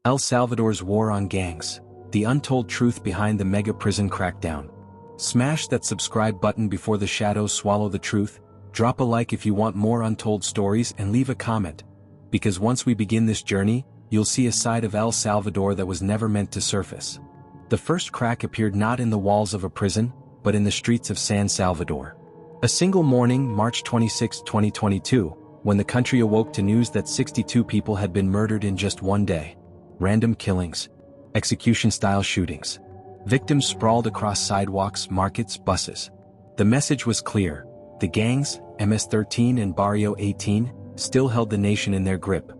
El Salvador's War on Gangs, the untold truth behind the mega prison crackdown. Smash that subscribe button before the shadows swallow the truth, drop a like if you want more untold stories and leave a comment. Because once we begin this journey, you'll see a side of El Salvador that was never meant to surface. The first crack appeared not in the walls of a prison, but in the streets of San Salvador. A single morning, March 26, 2022, when the country awoke to news that 62 people had been murdered in just one day. Random killings, execution-style shootings. Victims sprawled across sidewalks, markets, buses. The message was clear. The gangs, MS-13 and Barrio 18, still held the nation in their grip.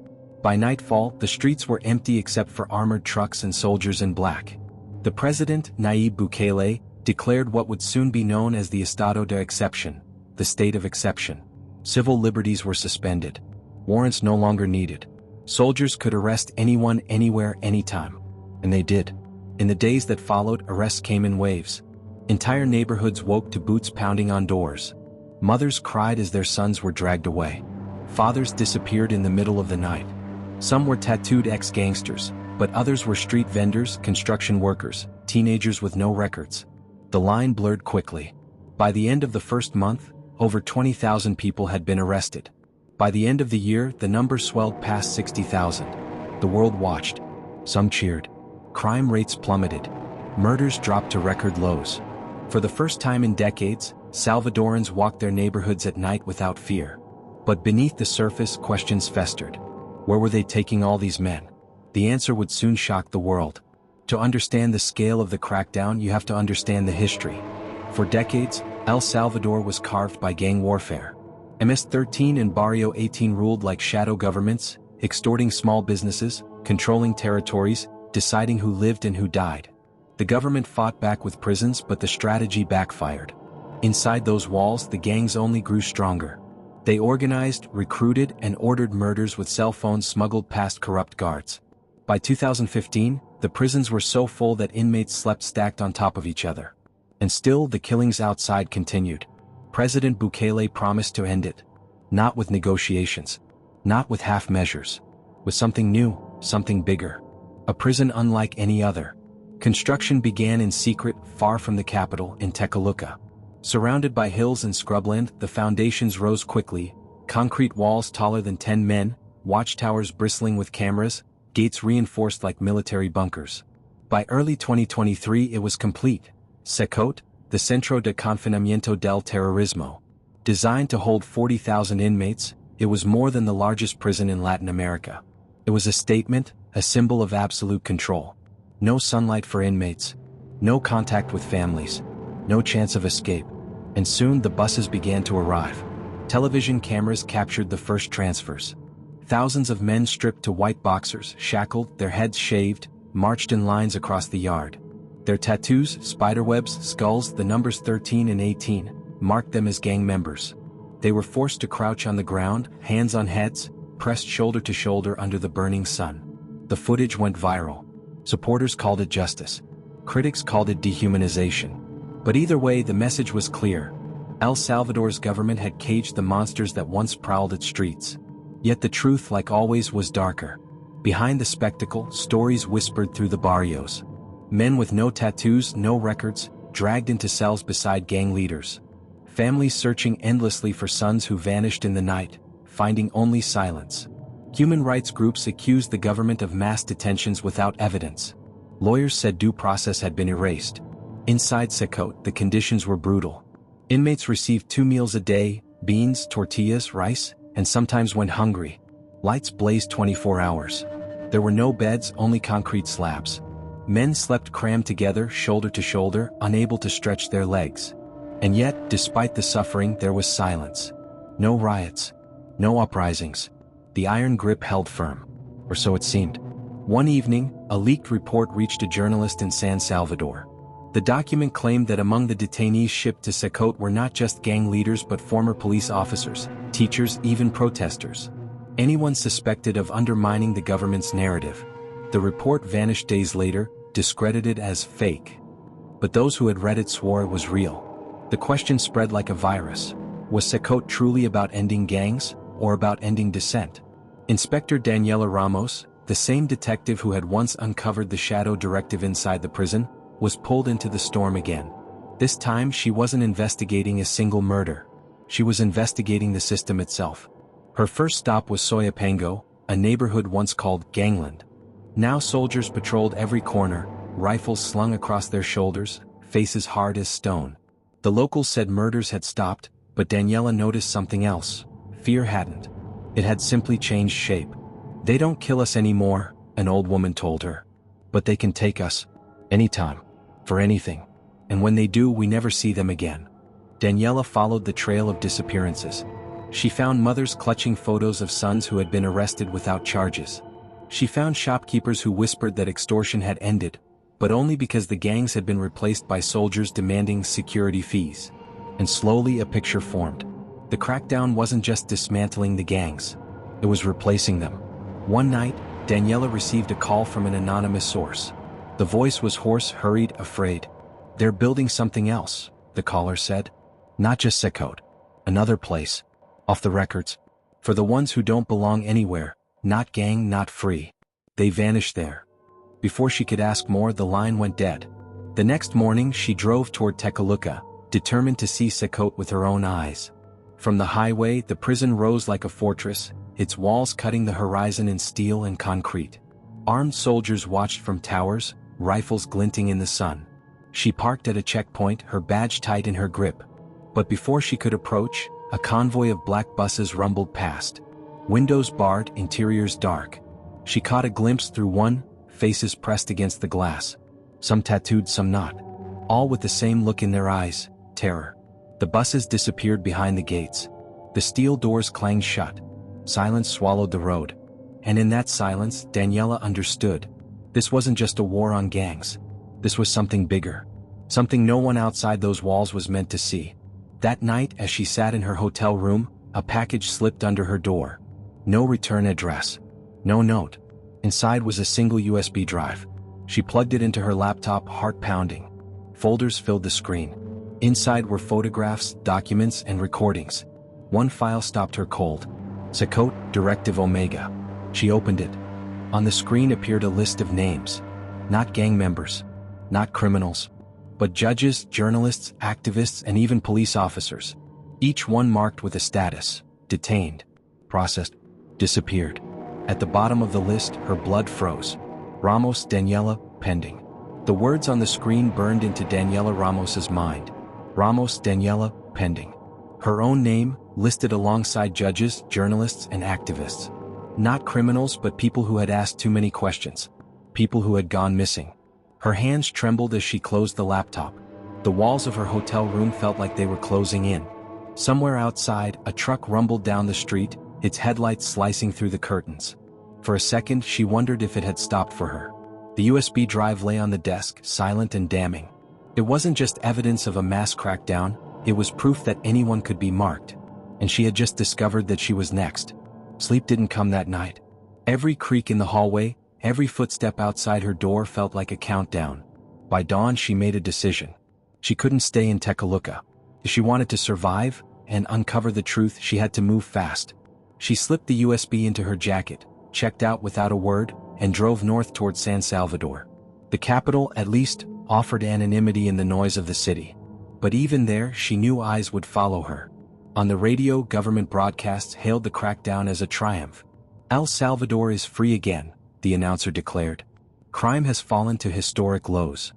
By nightfall, the streets were empty except for armored trucks and soldiers in black. The president, Nayib Bukele, declared what would soon be known as the Estado de Exception, the state of exception. Civil liberties were suspended. Warrants no longer needed. Soldiers could arrest anyone, anywhere, anytime. And they did. In the days that followed, arrests came in waves. Entire neighborhoods woke to boots pounding on doors. Mothers cried as their sons were dragged away. Fathers disappeared in the middle of the night. Some were tattooed ex-gangsters, but others were street vendors, construction workers, teenagers with no records. The line blurred quickly. By the end of the first month, over 20,000 people had been arrested. By the end of the year, the number swelled past 60,000. The world watched. Some cheered. Crime rates plummeted. Murders dropped to record lows. For the first time in decades, Salvadorans walked their neighborhoods at night without fear. But beneath the surface, questions festered. Where were they taking all these men? The answer would soon shock the world. To understand the scale of the crackdown, you have to understand the history. For decades, El Salvador was carved by gang warfare. MS-13 and Barrio 18 ruled like shadow governments, extorting small businesses, controlling territories, deciding who lived and who died. The government fought back with prisons, but the strategy backfired. Inside those walls, the gangs only grew stronger. They organized, recruited, and ordered murders with cell phones smuggled past corrupt guards. By 2015, the prisons were so full that inmates slept stacked on top of each other. And still, the killings outside continued. President Bukele promised to end it. Not with negotiations. Not with half measures. With something new, something bigger. A prison unlike any other. Construction began in secret, far from the capital, in Tecoluca. Surrounded by hills and scrubland, the foundations rose quickly, concrete walls taller than 10 men, watchtowers bristling with cameras, gates reinforced like military bunkers. By early 2023 it was complete. CECOT, the Centro de Confinamiento del Terrorismo. Designed to hold 40,000 inmates, it was more than the largest prison in Latin America. It was a statement, a symbol of absolute control. No sunlight for inmates. No contact with families. No chance of escape. And soon the buses began to arrive. Television cameras captured the first transfers. Thousands of men stripped to white boxers, shackled, their heads shaved, marched in lines across the yard. Their tattoos, spiderwebs, skulls, the numbers 13 and 18, marked them as gang members. They were forced to crouch on the ground, hands on heads, pressed shoulder to shoulder under the burning sun. The footage went viral. Supporters called it justice. Critics called it dehumanization. But either way, the message was clear. El Salvador's government had caged the monsters that once prowled its streets. Yet the truth, like always, was darker. Behind the spectacle, stories whispered through the barrios. Men with no tattoos, no records, dragged into cells beside gang leaders. Families searching endlessly for sons who vanished in the night, finding only silence. Human rights groups accused the government of mass detentions without evidence. Lawyers said due process had been erased. Inside CECOT, the conditions were brutal. Inmates received 2 meals a day, beans, tortillas, rice, and sometimes went hungry. Lights blazed 24 hours. There were no beds, only concrete slabs. Men slept crammed together, shoulder to shoulder, unable to stretch their legs. And yet, despite the suffering, there was silence. No riots. No uprisings. The iron grip held firm. Or so it seemed. One evening, a leaked report reached a journalist in San Salvador. The document claimed that among the detainees shipped to CECOT were not just gang leaders but former police officers, teachers, even protesters. Anyone suspected of undermining the government's narrative. The report vanished days later, discredited as fake. But those who had read it swore it was real. The question spread like a virus. Was CECOT truly about ending gangs, or about ending dissent? Inspector Daniela Ramos, The same detective who had once uncovered the shadow directive inside the prison was pulled into the storm again. This time she wasn't investigating a single murder. She was investigating the system itself. Her first stop was Soyapango, a neighborhood once called Gangland. Now soldiers patrolled every corner, rifles slung across their shoulders, faces hard as stone. The locals said murders had stopped, but Daniela noticed something else. Fear hadn't. It had simply changed shape. "They don't kill us anymore," an old woman told her. "But they can take us. Anytime. For anything. And when they do, we never see them again." Daniela followed the trail of disappearances. She found mothers clutching photos of sons who had been arrested without charges. She found shopkeepers who whispered that extortion had ended, but only because the gangs had been replaced by soldiers demanding security fees. And slowly a picture formed. The crackdown wasn't just dismantling the gangs. It was replacing them. One night, Daniela received a call from an anonymous source. The voice was hoarse, hurried, afraid. "They're building something else," the caller said. "Not just CECOT. Another place. Off the records. For the ones who don't belong anywhere. Not gang, not free. They vanished there." Before she could ask more, the line went dead. The next morning she drove toward Tekaluka, determined to see CECOT with her own eyes. From the highway, the prison rose like a fortress, its walls cutting the horizon in steel and concrete. Armed soldiers watched from towers, rifles glinting in the sun. She parked at a checkpoint, her badge tight in her grip. But before she could approach, a convoy of black buses rumbled past. Windows barred, interiors dark. She caught a glimpse through one, faces pressed against the glass. Some tattooed, some not. All with the same look in their eyes, terror. The buses disappeared behind the gates. The steel doors clanged shut. Silence swallowed the road. And in that silence, Daniela understood. This wasn't just a war on gangs. This was something bigger. Something no one outside those walls was meant to see. That night, as she sat in her hotel room, a package slipped under her door. No return address. No note. Inside was a single USB drive. She plugged it into her laptop, heart pounding. Folders filled the screen. Inside were photographs, documents, and recordings. One file stopped her cold. CECOT, Directive Omega. She opened it. On the screen appeared a list of names. Not gang members. Not criminals. But judges, journalists, activists, and even police officers. Each one marked with a status: detained, processed, disappeared. At the bottom of the list, her blood froze. Ramos, Daniela, pending. The words on the screen burned into Daniela Ramos's mind. Ramos, Daniela, pending. Her own name, listed alongside judges, journalists, and activists. Not criminals, but people who had asked too many questions. People who had gone missing. Her hands trembled as she closed the laptop. The walls of her hotel room felt like they were closing in. Somewhere outside, a truck rumbled down the street, its headlights slicing through the curtains. For a second, she wondered if it had stopped for her. The USB drive lay on the desk, silent and damning. It wasn't just evidence of a mass crackdown, it was proof that anyone could be marked. And she had just discovered that she was next. Sleep didn't come that night. Every creak in the hallway, every footstep outside her door felt like a countdown. By dawn, she made a decision. She couldn't stay in Tekaluka. If she wanted to survive and uncover the truth, she had to move fast. She slipped the USB into her jacket, checked out without a word, and drove north toward San Salvador. The capital, at least, offered anonymity in the noise of the city. But even there, she knew eyes would follow her. On the radio, government broadcasts hailed the crackdown as a triumph. El Salvador is free again, the announcer declared. Crime has fallen to historic lows.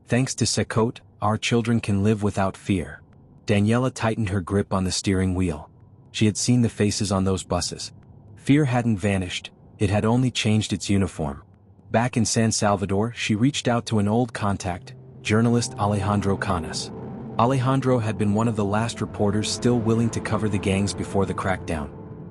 Thanks to CECOT, our children can live without fear. Daniela tightened her grip on the steering wheel. She had seen the faces on those buses. Fear hadn't vanished, it had only changed its uniform. Back in San Salvador, she reached out to an old contact, journalist Alejandro Canas. Alejandro had been one of the last reporters still willing to cover the gangs before the crackdown.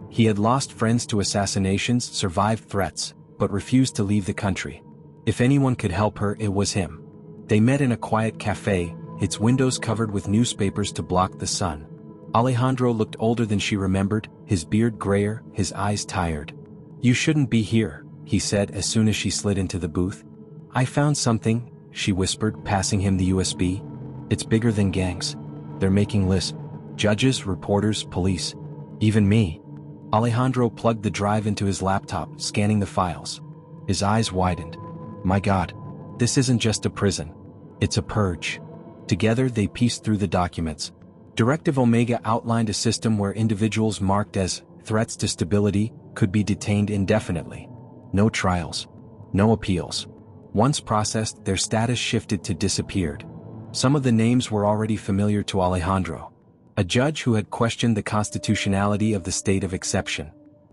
He had lost friends to assassinations, survived threats, but refused to leave the country. If anyone could help her, it was him. They met in a quiet cafe, its windows covered with newspapers to block the sun. Alejandro looked older than she remembered, his beard grayer, his eyes tired. "You shouldn't be here," he said as soon as she slid into the booth. "I found something," she whispered, passing him the USB. "It's bigger than gangs. They're making lists. Judges, reporters, police. Even me." Alejandro plugged the drive into his laptop, scanning the files. His eyes widened. My God, this isn't just a prison. It's a purge. Together they pieced through the documents. Directive Omega outlined a system where individuals marked as threats to stability could be detained indefinitely. No trials. No appeals. Once processed, their status shifted to disappeared. Some of the names were already familiar to Alejandro. A judge who had questioned the constitutionality of the state of exception.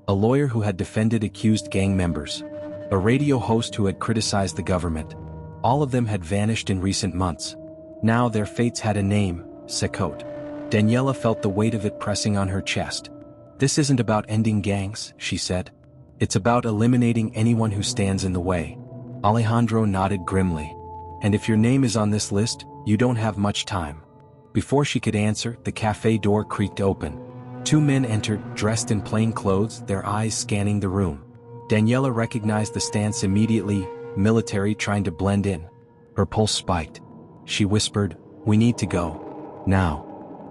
A lawyer who had defended accused gang members. A radio host who had criticized the government. All of them had vanished in recent months. Now their fates had a name, CECOT. Daniela felt the weight of it pressing on her chest. This isn't about ending gangs, she said. It's about eliminating anyone who stands in the way. Alejandro nodded grimly. And if your name is on this list, you don't have much time. Before she could answer, the cafe door creaked open. Two men entered, dressed in plain clothes, their eyes scanning the room. Daniela recognized the stance immediately, military trying to blend in. Her pulse spiked. She whispered, "We need to go. Now."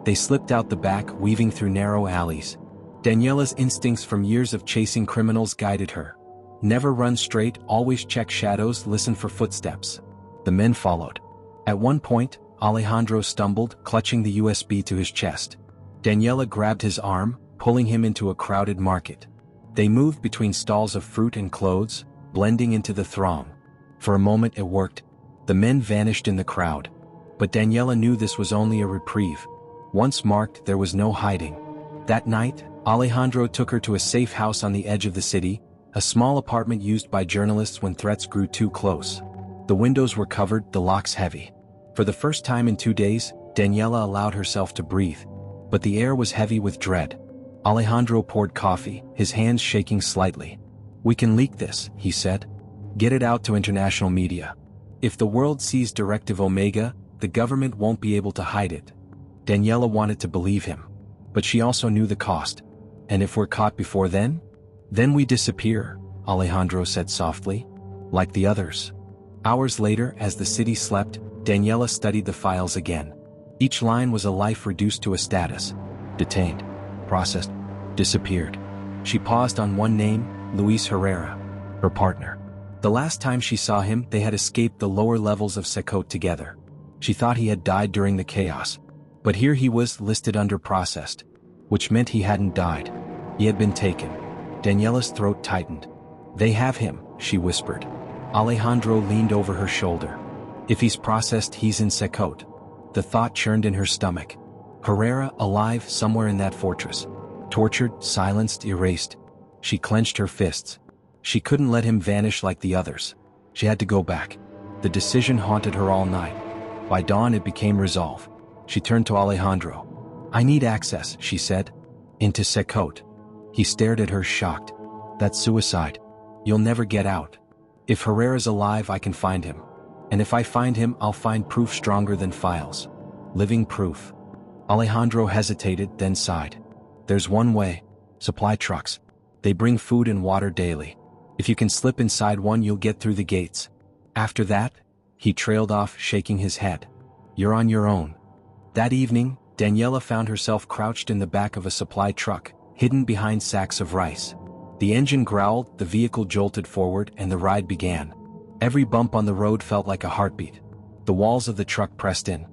They slipped out the back, weaving through narrow alleys. Daniela's instincts from years of chasing criminals guided her. Never run straight, always check shadows, listen for footsteps. The men followed. At one point, Alejandro stumbled, clutching the USB to his chest. Daniela grabbed his arm, pulling him into a crowded market. They moved between stalls of fruit and clothes, blending into the throng. For a moment it worked. The men vanished in the crowd. But Daniela knew this was only a reprieve. Once marked, there was no hiding. That night, Alejandro took her to a safe house on the edge of the city, a small apartment used by journalists when threats grew too close. The windows were covered, the locks heavy. For the first time in 2 days, Daniela allowed herself to breathe. But the air was heavy with dread. Alejandro poured coffee, his hands shaking slightly. "We can leak this," he said. "Get it out to international media. If the world sees Directive Omega, the government won't be able to hide it." Daniela wanted to believe him. But she also knew the cost. "And if we're caught before then? Then we disappear," Alejandro said softly. "Like the others." Hours later, as the city slept, Daniela studied the files again. Each line was a life reduced to a status. Detained. Processed. Disappeared. She paused on one name, Luis Herrera. Her partner. The last time she saw him, they had escaped the lower levels of CECOT together. She thought he had died during the chaos. But here he was, listed under processed. Which meant he hadn't died. He had been taken. Daniela's throat tightened. "They have him," she whispered. Alejandro leaned over her shoulder. "If he's processed, he's in CECOT." The thought churned in her stomach. Herrera, alive somewhere in that fortress. Tortured, silenced, erased. She clenched her fists. She couldn't let him vanish like the others. She had to go back. The decision haunted her all night. By dawn it became resolve. She turned to Alejandro. "I need access," she said. "Into CECOT." He stared at her, shocked. "That's suicide. You'll never get out. If Herrera's alive, I can find him. And if I find him, I'll find proof stronger than files. Living proof." Alejandro hesitated, then sighed. "There's one way. Supply trucks. They bring food and water daily. If you can slip inside one, you'll get through the gates. After that," he trailed off, shaking his head. "You're on your own." That evening, Daniela found herself crouched in the back of a supply truck, hidden behind sacks of rice. The engine growled, the vehicle jolted forward, and the ride began. Every bump on the road felt like a heartbeat. The walls of the truck pressed in.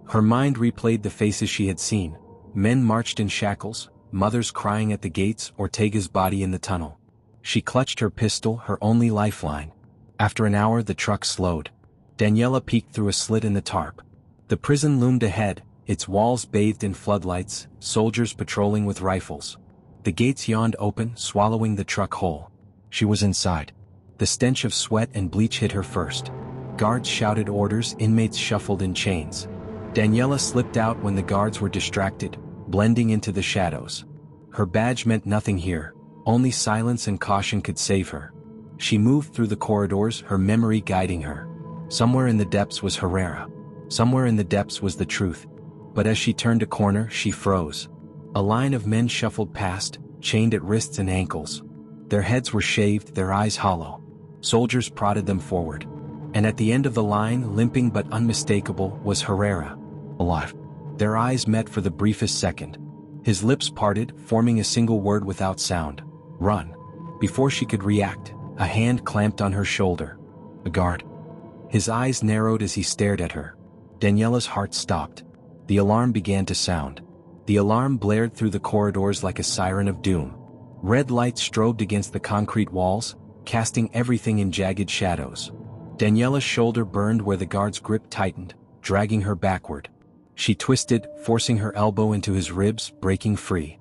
Her mind replayed the faces she had seen. Men marched in shackles, mothers crying at the gates, Ortega's body in the tunnel. She clutched her pistol, her only lifeline. After an hour, the truck slowed. Daniela peeked through a slit in the tarp. The prison loomed ahead, its walls bathed in floodlights, soldiers patrolling with rifles. The gates yawned open, swallowing the truck whole. She was inside. The stench of sweat and bleach hit her first. Guards shouted orders, inmates shuffled in chains. Daniela slipped out when the guards were distracted, blending into the shadows. Her badge meant nothing here. Only silence and caution could save her. She moved through the corridors, her memory guiding her. Somewhere in the depths was Herrera. Somewhere in the depths was the truth. But as she turned a corner, she froze. A line of men shuffled past, chained at wrists and ankles. Their heads were shaved, their eyes hollow. Soldiers prodded them forward. And at the end of the line, limping but unmistakable, was Herrera. Alive. Their eyes met for the briefest second. His lips parted, forming a single word without sound. "Run." Before she could react, A hand clamped on her shoulder. A guard. His eyes narrowed as he stared at her. Daniela's heart stopped. The alarm began to sound. The alarm blared through the corridors like a siren of doom. Red lights strobed against the concrete walls, casting everything in jagged shadows. Daniela's shoulder burned where the guard's grip tightened, dragging her backward. She twisted, forcing her elbow into his ribs, breaking free.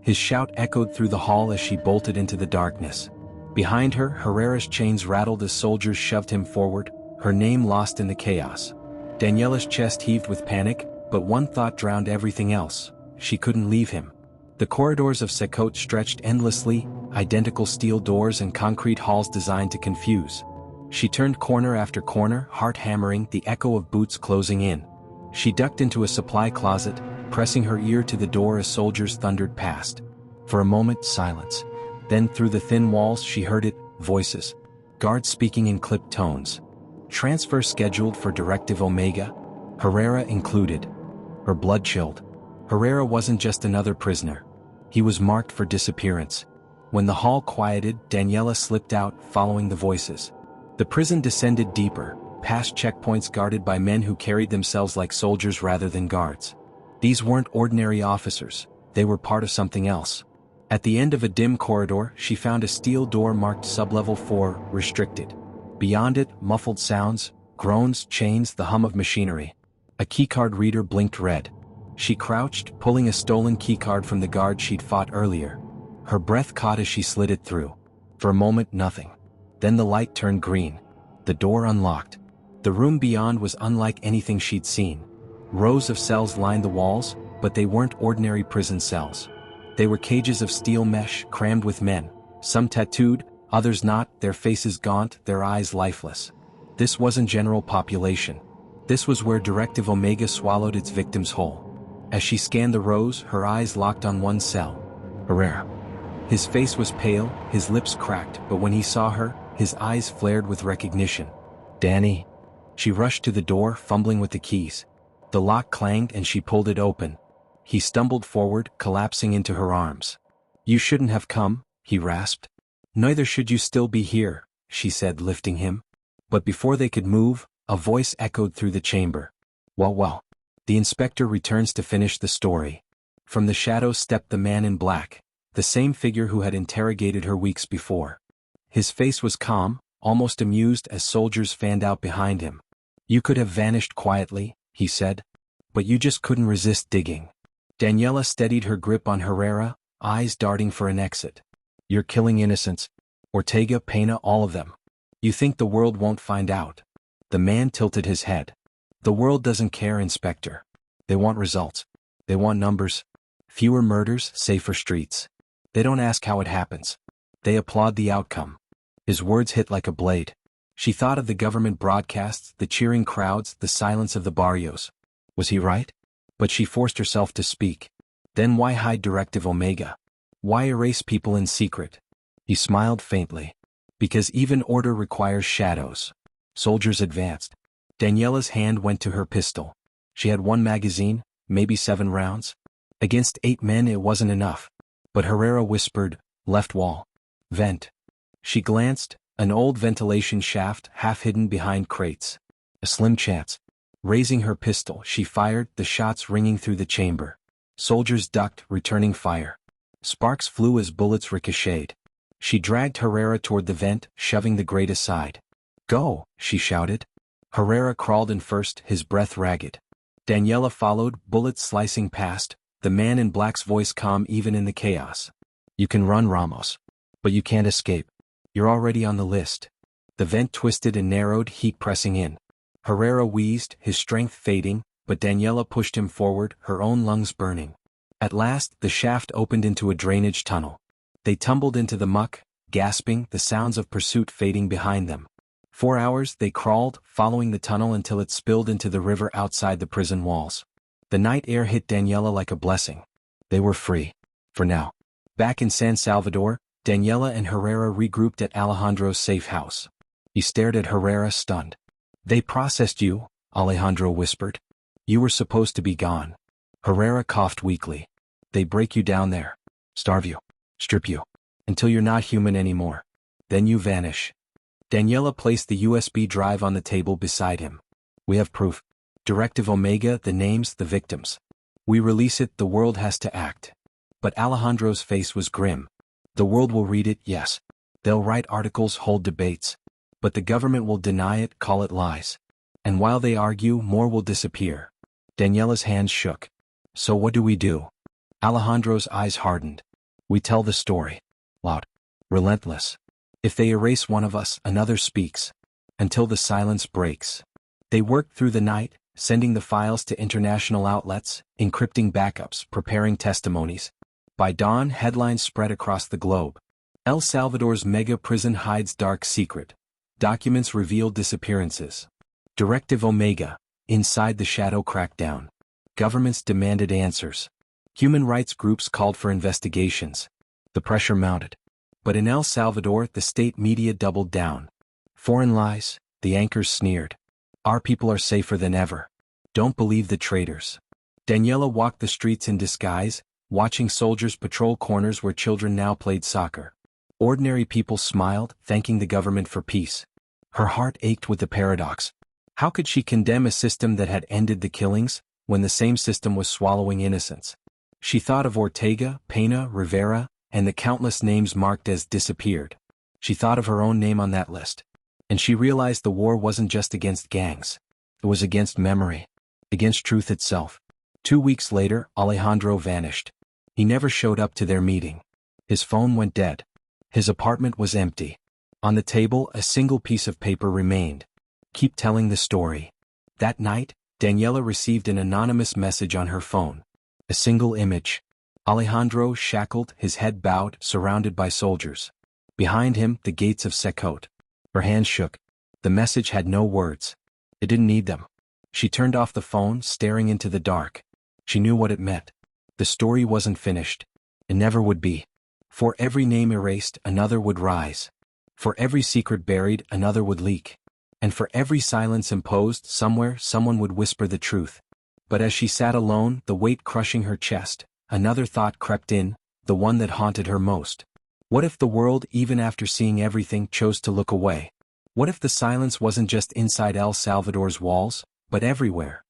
His shout echoed through the hall as she bolted into the darkness. Behind her, Herrera's chains rattled as soldiers shoved him forward, her name lost in the chaos. Daniela's chest heaved with panic, but one thought drowned everything else. She couldn't leave him. The corridors of CECOT stretched endlessly, identical steel doors and concrete halls designed to confuse. She turned corner after corner, heart hammering, the echo of boots closing in. She ducked into a supply closet, pressing her ear to the door as soldiers thundered past. For a moment, silence. Then through the thin walls she heard it, voices. Guards speaking in clipped tones. Transfer scheduled for Directive Omega. Herrera included. Her blood chilled. Herrera wasn't just another prisoner. He was marked for disappearance. When the hall quieted, Daniela slipped out, following the voices. The prison descended deeper, past checkpoints guarded by men who carried themselves like soldiers rather than guards. These weren't ordinary officers, they were part of something else. At the end of a dim corridor, she found a steel door marked Sublevel 4, Restricted. Beyond it, muffled sounds, groans, chains, the hum of machinery. A keycard reader blinked red. She crouched, pulling a stolen keycard from the guard she'd fought earlier. Her breath caught as she slid it through. For a moment, nothing. Then the light turned green. The door unlocked. The room beyond was unlike anything she'd seen. Rows of cells lined the walls, but they weren't ordinary prison cells. They were cages of steel mesh, crammed with men, some tattooed, others not, their faces gaunt, their eyes lifeless. This wasn't general population. This was where Directive Omega swallowed its victims whole. As she scanned the rows, her eyes locked on one cell. Herrera. His face was pale, his lips cracked, but when he saw her, his eyes flared with recognition. Danny. She rushed to the door, fumbling with the keys. The lock clanged and she pulled it open. He stumbled forward, collapsing into her arms. You shouldn't have come, he rasped. Neither should you still be here, she said, lifting him. But before they could move, a voice echoed through the chamber. Well. The inspector returns to finish the story. From the shadows stepped the man in black, the same figure who had interrogated her weeks before. His face was calm, almost amused as soldiers fanned out behind him. You could have vanished quietly, he said. But you just couldn't resist digging. Daniela steadied her grip on Herrera, eyes darting for an exit. You're killing innocents. Ortega, Pena, all of them. You think the world won't find out. The man tilted his head. The world doesn't care, Inspector. They want results. They want numbers. Fewer murders, safer streets. They don't ask how it happens. They applaud the outcome. His words hit like a blade. She thought of the government broadcasts, the cheering crowds, the silence of the barrios. Was he right? But she forced herself to speak. Then why hide Directive Omega? Why erase people in secret? He smiled faintly. Because even order requires shadows. Soldiers advanced. Daniela's hand went to her pistol. She had one magazine, maybe 7 rounds. Against 8 men it wasn't enough. But Herrera whispered, left wall. Vent. She glanced, an old ventilation shaft half hidden behind crates. A slim chance. Raising her pistol, she fired, the shots ringing through the chamber. Soldiers ducked, returning fire. Sparks flew as bullets ricocheted. She dragged Herrera toward the vent, shoving the grate aside. Go, she shouted. Herrera crawled in first, his breath ragged. Daniela followed, bullets slicing past, the man in black's voice calm even in the chaos. You can run, Ramos. But you can't escape. You're already on the list. The vent twisted and narrowed, heat pressing in. Herrera wheezed, his strength fading, but Daniela pushed him forward, her own lungs burning. At last, the shaft opened into a drainage tunnel. They tumbled into the muck, gasping, the sounds of pursuit fading behind them. 4 hours they crawled, following the tunnel until it spilled into the river outside the prison walls. The night air hit Daniela like a blessing. They were free. For now. Back in San Salvador, Daniela and Herrera regrouped at Alejandro's safe house. He stared at Herrera, stunned. They processed you, Alejandro whispered. You were supposed to be gone. Herrera coughed weakly. They break you down there. Starve you. Strip you. Until you're not human anymore. Then you vanish. Daniela placed the USB drive on the table beside him. We have proof. Directive Omega, the names, the victims. We release it, the world has to act. But Alejandro's face was grim. The world will read it, yes. They'll write articles, hold debates. But the government will deny it, call it lies. And while they argue, more will disappear. Daniela's hands shook. So what do we do? Alejandro's eyes hardened. We tell the story. Loud. Relentless. If they erase one of us, another speaks. Until the silence breaks. They worked through the night, sending the files to international outlets, encrypting backups, preparing testimonies. By dawn, headlines spread across the globe. El Salvador's mega prison hides dark secret. Documents reveal disappearances. Directive Omega. Inside the shadow crackdown. Governments demanded answers. Human rights groups called for investigations. The pressure mounted. But in El Salvador, the state media doubled down. Foreign lies, the anchors sneered. Our people are safer than ever. Don't believe the traitors. Daniela walked the streets in disguise, watching soldiers patrol corners where children now played soccer. Ordinary people smiled, thanking the government for peace. Her heart ached with the paradox. How could she condemn a system that had ended the killings, when the same system was swallowing innocence? She thought of Ortega, Pena, Rivera, and the countless names marked as disappeared. She thought of her own name on that list. And she realized the war wasn't just against gangs. It was against memory. Against truth itself. 2 weeks later, Alejandro vanished. He never showed up to their meeting. His phone went dead. His apartment was empty. On the table, a single piece of paper remained. Keep telling the story. That night, Daniela received an anonymous message on her phone. A single image. Alejandro shackled, his head bowed, surrounded by soldiers. Behind him, the gates of CECOT. Her hand shook. The message had no words. It didn't need them. She turned off the phone, staring into the dark. She knew what it meant. The story wasn't finished. It never would be. For every name erased, another would rise. For every secret buried, another would leak. And for every silence imposed, somewhere, someone would whisper the truth. But as she sat alone, the weight crushing her chest, another thought crept in, the one that haunted her most. What if the world, even after seeing everything, chose to look away? What if the silence wasn't just inside El Salvador's walls, but everywhere?